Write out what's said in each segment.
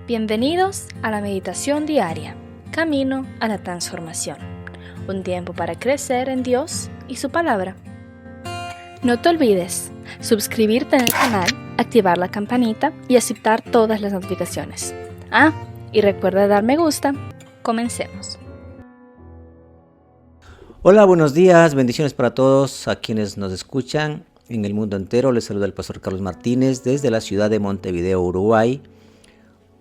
Bienvenidos a la meditación diaria, camino a la transformación. Un tiempo para crecer en Dios y su palabra. No te olvides suscribirte en el canal, activar la campanita y aceptar todas las notificaciones. Y recuerda dar me gusta. Comencemos. Hola, buenos días, bendiciones para todos a quienes nos escuchan en el mundo entero. Les saluda el pastor Carlos Martínez desde la ciudad de Montevideo, Uruguay.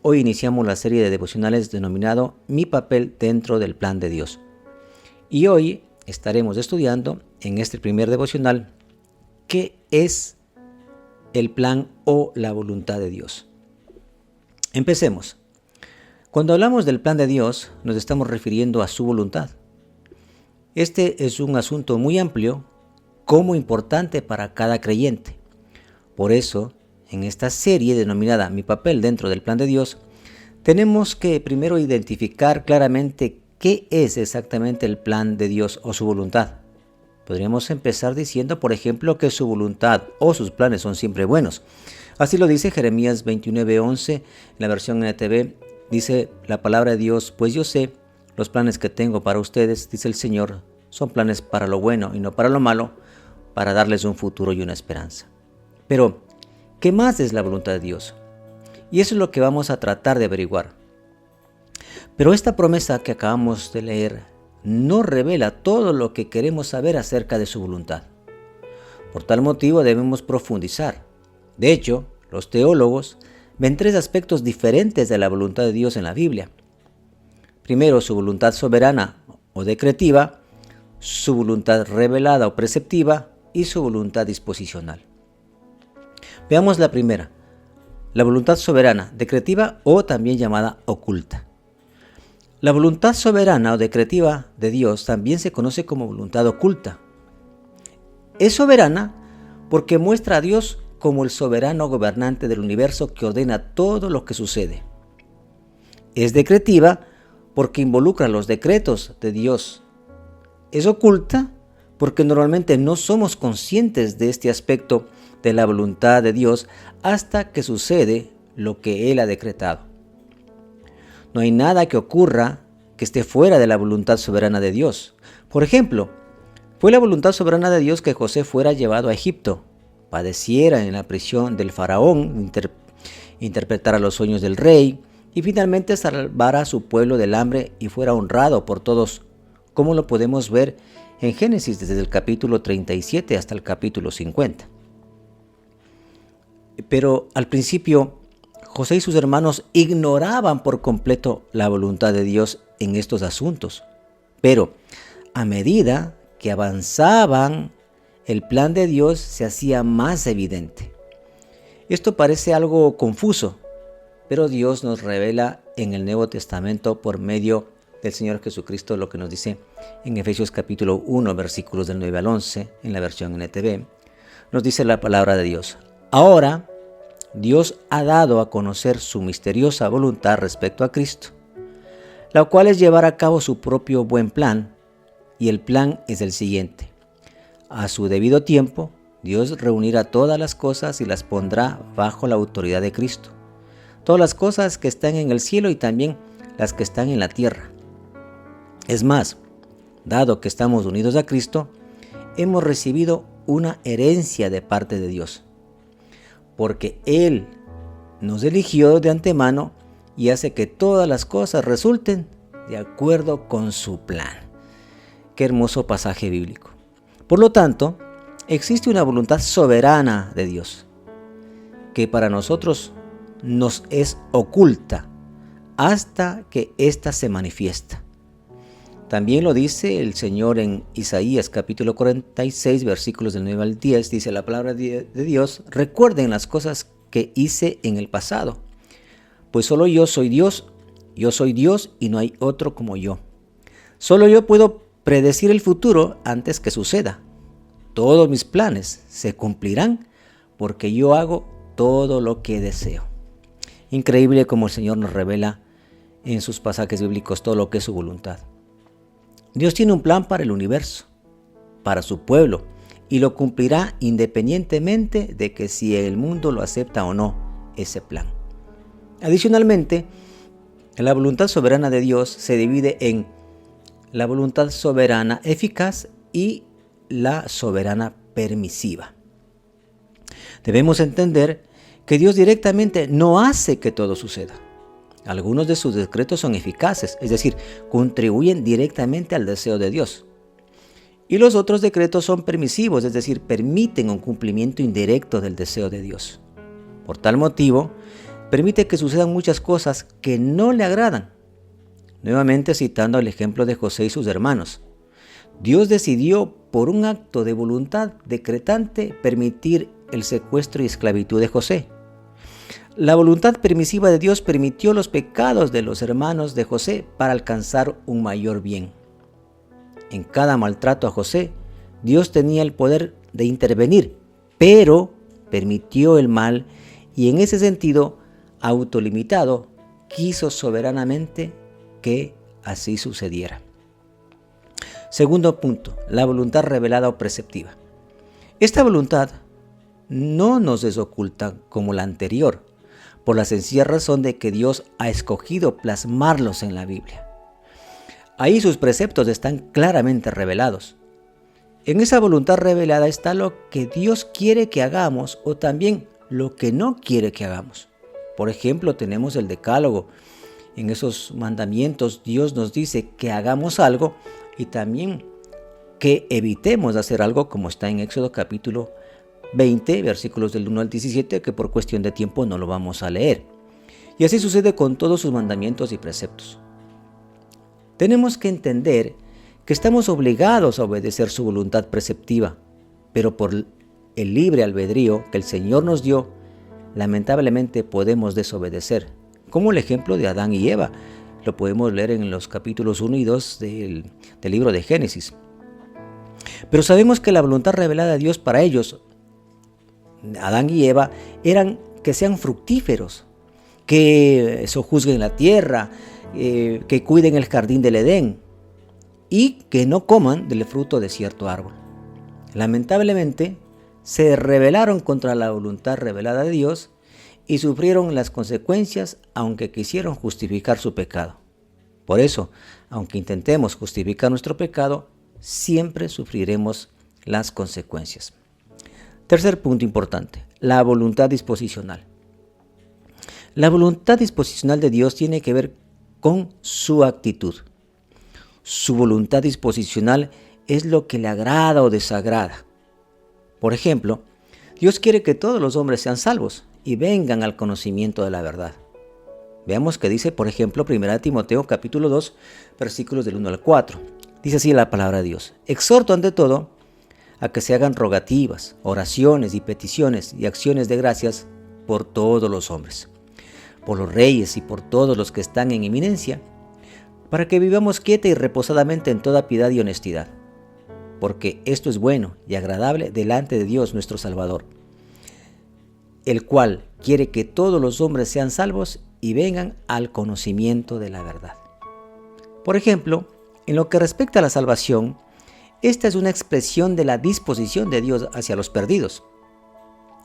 Hoy iniciamos la serie de devocionales denominado Mi papel dentro del plan de Dios. Y hoy estaremos estudiando en este primer devocional qué es el plan o la voluntad de Dios. Empecemos. Cuando hablamos del plan de Dios, nos estamos refiriendo a su voluntad. Este es un asunto muy amplio, como importante para cada creyente. Por eso, en esta serie denominada Mi papel dentro del plan de Dios, tenemos que primero identificar claramente qué es exactamente el plan de Dios o su voluntad. Podríamos empezar diciendo, por ejemplo, que su voluntad o sus planes son siempre buenos. Así lo dice Jeremías 29:11, en la versión NTV, dice la palabra de Dios: pues yo sé los planes que tengo para ustedes, dice el Señor, son planes para lo bueno y no para lo malo, para darles un futuro y una esperanza. Pero, ¿qué más es la voluntad de Dios? Y eso es lo que vamos a tratar de averiguar. Pero esta promesa que acabamos de leer no revela todo lo que queremos saber acerca de su voluntad. Por tal motivo debemos profundizar. De hecho, los teólogos ven tres aspectos diferentes de la voluntad de Dios en la Biblia. Primero, su voluntad soberana o decretiva, su voluntad revelada o preceptiva y su voluntad disposicional. Veamos la primera, la voluntad soberana, decretiva o también llamada oculta. La voluntad soberana o decretiva de Dios también se conoce como voluntad oculta. Es soberana porque muestra a Dios como el soberano gobernante del universo que ordena todo lo que sucede. Es decretiva porque involucra los decretos de Dios. Es oculta porque normalmente no somos conscientes de este aspecto de la voluntad de Dios hasta que sucede lo que Él ha decretado. No hay nada que ocurra que esté fuera de la voluntad soberana de Dios. Por ejemplo, fue la voluntad soberana de Dios que José fuera llevado a Egipto, padeciera en la prisión del faraón, interpretara los sueños del rey y finalmente salvara a su pueblo del hambre y fuera honrado por todos, como lo podemos ver en Génesis desde el capítulo 37 hasta el capítulo 50. Pero al principio, José y sus hermanos ignoraban por completo la voluntad de Dios en estos asuntos. Pero a medida que avanzaban, el plan de Dios se hacía más evidente. Esto parece algo confuso, pero Dios nos revela en el Nuevo Testamento por medio del Señor Jesucristo lo que nos dice en Efesios capítulo 1, versículos del 9 al 11, en la versión NTV. Nos dice la palabra de Dios: ahora Dios ha dado a conocer su misteriosa voluntad respecto a Cristo, la cual es llevar a cabo su propio buen plan, y el plan es el siguiente. A su debido tiempo, Dios reunirá todas las cosas y las pondrá bajo la autoridad de Cristo, todas las cosas que están en el cielo y también las que están en la tierra. Es más, dado que estamos unidos a Cristo, hemos recibido una herencia de parte de Dios, porque Él nos eligió de antemano y hace que todas las cosas resulten de acuerdo con su plan. Qué hermoso pasaje bíblico. Por lo tanto, existe una voluntad soberana de Dios, que para nosotros nos es oculta hasta que ésta se manifiesta. También lo dice el Señor en Isaías capítulo 46, versículos del 9 al 10, dice la palabra de Dios: recuerden las cosas que hice en el pasado, pues solo yo soy Dios y no hay otro como yo. Solo yo puedo predecir el futuro antes que suceda. Todos mis planes se cumplirán porque yo hago todo lo que deseo. Increíble como el Señor nos revela en sus pasajes bíblicos todo lo que es su voluntad. Dios tiene un plan para el universo, para su pueblo, y lo cumplirá independientemente de que si el mundo lo acepta o no ese plan. Adicionalmente, la voluntad soberana de Dios se divide en la voluntad soberana eficaz y la soberana permisiva. Debemos entender que Dios directamente no hace que todo suceda. Algunos de sus decretos son eficaces, es decir, contribuyen directamente al deseo de Dios. Y los otros decretos son permisivos, es decir, permiten un cumplimiento indirecto del deseo de Dios. Por tal motivo, permite que sucedan muchas cosas que no le agradan. Nuevamente citando el ejemplo de José y sus hermanos. Dios decidió, por un acto de voluntad decretante, permitir el secuestro y esclavitud de José. La voluntad permisiva de Dios permitió los pecados de los hermanos de José para alcanzar un mayor bien. En cada maltrato a José, Dios tenía el poder de intervenir, pero permitió el mal y en ese sentido, autolimitado, quiso soberanamente que así sucediera. Segundo punto, la voluntad revelada o preceptiva. Esta voluntad no nos es oculta como la anterior, por la sencilla razón de que Dios ha escogido plasmarlos en la Biblia. Ahí sus preceptos están claramente revelados. En esa voluntad revelada está lo que Dios quiere que hagamos o también lo que no quiere que hagamos. Por ejemplo, tenemos el Decálogo. En esos mandamientos Dios nos dice que hagamos algo y también que evitemos hacer algo, como está en Éxodo capítulo 20, versículos del 1 al 17, que por cuestión de tiempo no lo vamos a leer. Y así sucede con todos sus mandamientos y preceptos. Tenemos que entender que estamos obligados a obedecer su voluntad preceptiva, pero por el libre albedrío que el Señor nos dio, lamentablemente podemos desobedecer, como el ejemplo de Adán y Eva. Lo podemos leer en los capítulos 1 y 2 del libro de Génesis. Pero sabemos que la voluntad revelada de Dios para ellos, Adán y Eva, eran que sean fructíferos, que sojuzguen la tierra, que cuiden el jardín del Edén y que no coman del fruto de cierto árbol. Lamentablemente, se rebelaron contra la voluntad revelada de Dios y sufrieron las consecuencias aunque quisieron justificar su pecado. Por eso, aunque intentemos justificar nuestro pecado, siempre sufriremos las consecuencias. Tercer punto importante, la voluntad disposicional. La voluntad disposicional de Dios tiene que ver con su actitud. Su voluntad disposicional es lo que le agrada o desagrada. Por ejemplo, Dios quiere que todos los hombres sean salvos y vengan al conocimiento de la verdad. Veamos qué dice, por ejemplo, 1 Timoteo capítulo 2, versículos del 1 al 4. Dice así la palabra de Dios: exhorto ante todo a que se hagan rogativas, oraciones y peticiones y acciones de gracias por todos los hombres, por los reyes y por todos los que están en eminencia, para que vivamos quieta y reposadamente en toda piedad y honestidad, porque esto es bueno y agradable delante de Dios nuestro Salvador, el cual quiere que todos los hombres sean salvos y vengan al conocimiento de la verdad. Por ejemplo, en lo que respecta a la salvación, esta es una expresión de la disposición de Dios hacia los perdidos.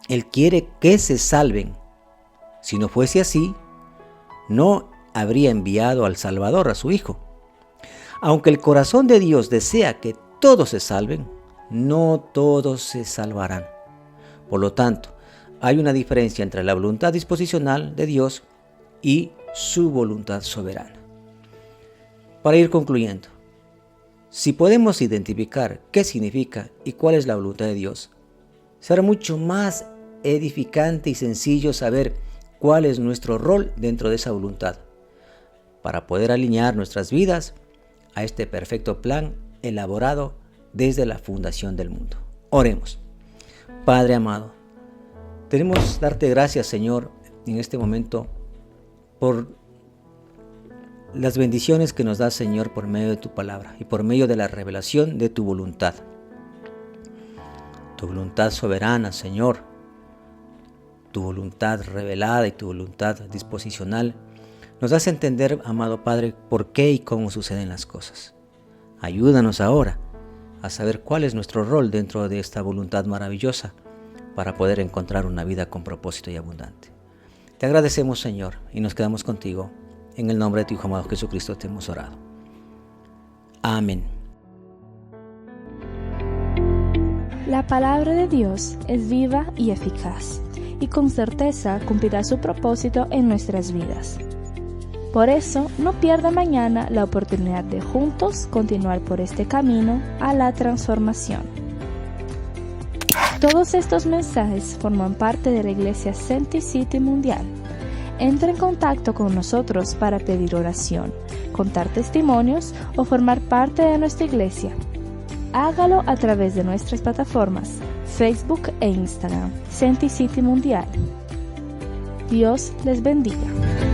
Él quiere que se salven. Si no fuese así, no habría enviado al Salvador, a su Hijo. Aunque el corazón de Dios desea que todos se salven, no todos se salvarán. Por lo tanto, hay una diferencia entre la voluntad disposicional de Dios y su voluntad soberana. Para ir concluyendo, si podemos identificar qué significa y cuál es la voluntad de Dios, será mucho más edificante y sencillo saber cuál es nuestro rol dentro de esa voluntad, para poder alinear nuestras vidas a este perfecto plan elaborado desde la fundación del mundo. Oremos. Padre amado, queremos darte gracias, Señor, en este momento por las bendiciones que nos das, Señor, por medio de tu palabra y por medio de la revelación de tu voluntad. Tu voluntad soberana, Señor, tu voluntad revelada y tu voluntad disposicional nos hace entender, amado Padre, por qué y cómo suceden las cosas. Ayúdanos ahora a saber cuál es nuestro rol dentro de esta voluntad maravillosa para poder encontrar una vida con propósito y abundante. Te agradecemos, Señor, y nos quedamos contigo. En el nombre de tu Hijo amado Jesucristo te hemos orado. Amén. La palabra de Dios es viva y eficaz, y con certeza cumplirá su propósito en nuestras vidas. Por eso, no pierda mañana la oportunidad de juntos continuar por este camino a la transformación. Todos estos mensajes forman parte de la Iglesia Senti City Mundial. Entra en contacto con nosotros para pedir oración, contar testimonios o formar parte de nuestra iglesia. Hágalo a través de nuestras plataformas Facebook e Instagram, Senti City Mundial. Dios les bendiga.